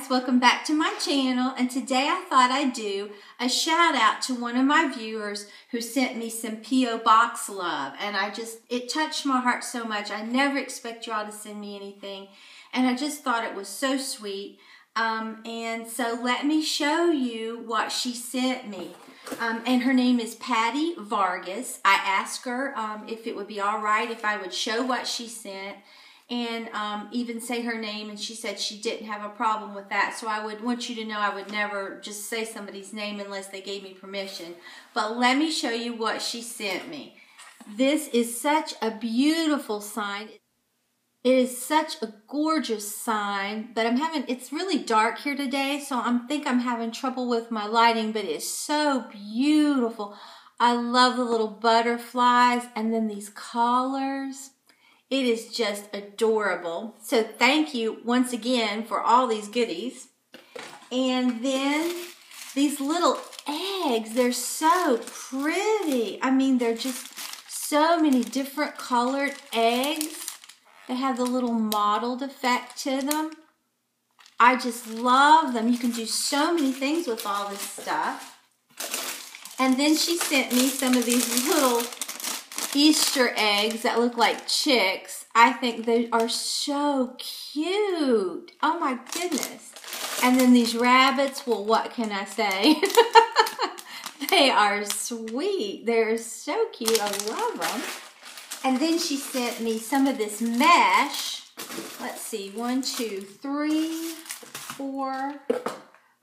welcome back to my channel, and today I thought I'd do a shout out to one of my viewers who sent me some P.O. Box love, and it touched my heart so much. I never expect y'all to send me anything, and I just thought it was so sweet. And so let me show you what she sent me. And her name is Patty Vargas. I asked her if it would be all right if I would show what she sent and even say her name, and she said she didn't have a problem with that. So I would want you to know I would never just say somebody's name unless they gave me permission. But let me show you what she sent me. This is such a beautiful sign. It is such a gorgeous sign, but it's really dark here today, so I think I'm having trouble with my lighting, but it's so beautiful. I love the little butterflies and then these collars. It is just adorable. So thank you once again for all these goodies. And then these little eggs, they're so pretty. I mean, they're just so many different colored eggs. They have the little mottled effect to them. I just love them. You can do so many things with all this stuff. And then she sent me some of these little Easter eggs that look like chicks. I think they are so cute. Oh my goodness. And then these rabbits, well, what can I say? They are sweet. They're so cute. I love them. And then she sent me some of this mesh. Let's see, 1, 2, 3, 4,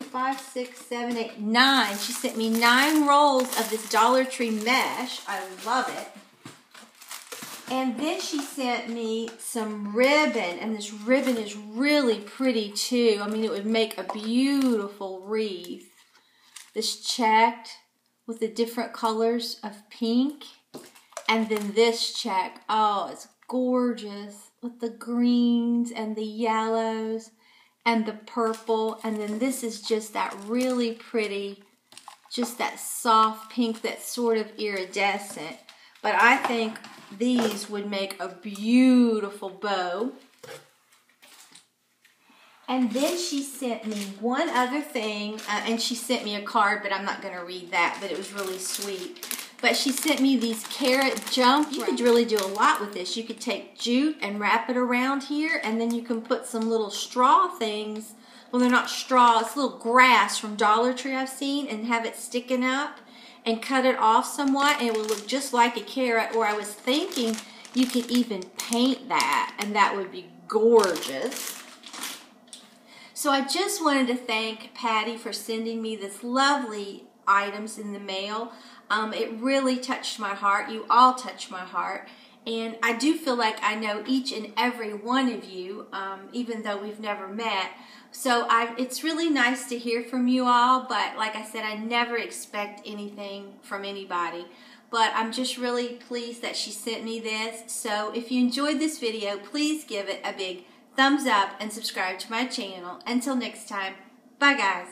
5, 6, 7, 8, 9. She sent me 9 rolls of this Dollar Tree mesh. I love it. And then she sent me some ribbon, and this ribbon is really pretty too. I mean, it would make a beautiful wreath. This checked with the different colors of pink. And then this check, oh, it's gorgeous with the greens and the yellows and the purple. And then this is just that really pretty, just that soft pink that's sort of iridescent. But I think these would make a beautiful bow. And then she sent me one other thing, and she sent me a card, but I'm not going to read that, but it was really sweet. But she sent me these carrot jump. You could really do a lot with this. You could take jute and wrap it around here, and then you can put some little straw things. Well, they're not straw. It's little grass from Dollar Tree I've seen, and have it sticking up and cut it off somewhat, and it will look just like a carrot. Or I was thinking you could even paint that, and that would be gorgeous. So I just wanted to thank Patty for sending me this lovely items in the mail. It really touched my heart. You all touched my heart. And I do feel like I know each and every one of you, even though we've never met. So it's really nice to hear from you all. But like I said, I never expect anything from anybody. But I'm just really pleased that she sent me this. So if you enjoyed this video, please give it a big thumbs up and subscribe to my channel. Until next time, bye guys.